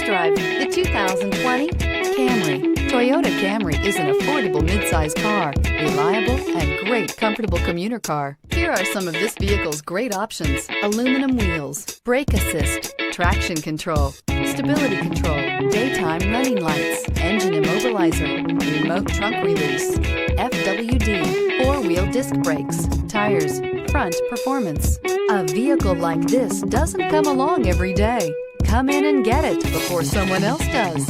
test drive the 2020 Camry. Toyota Camry is an affordable midsize car, reliable and great comfortable commuter car. Here are some of this vehicle's great options: aluminum wheels, brake assist, traction control, stability control, daytime running lights, engine immobilizer, remote trunk release, FWD, four-wheel disc brakes, tires, front performance. A vehicle like this doesn't come along every day. Come in and get it before someone else does.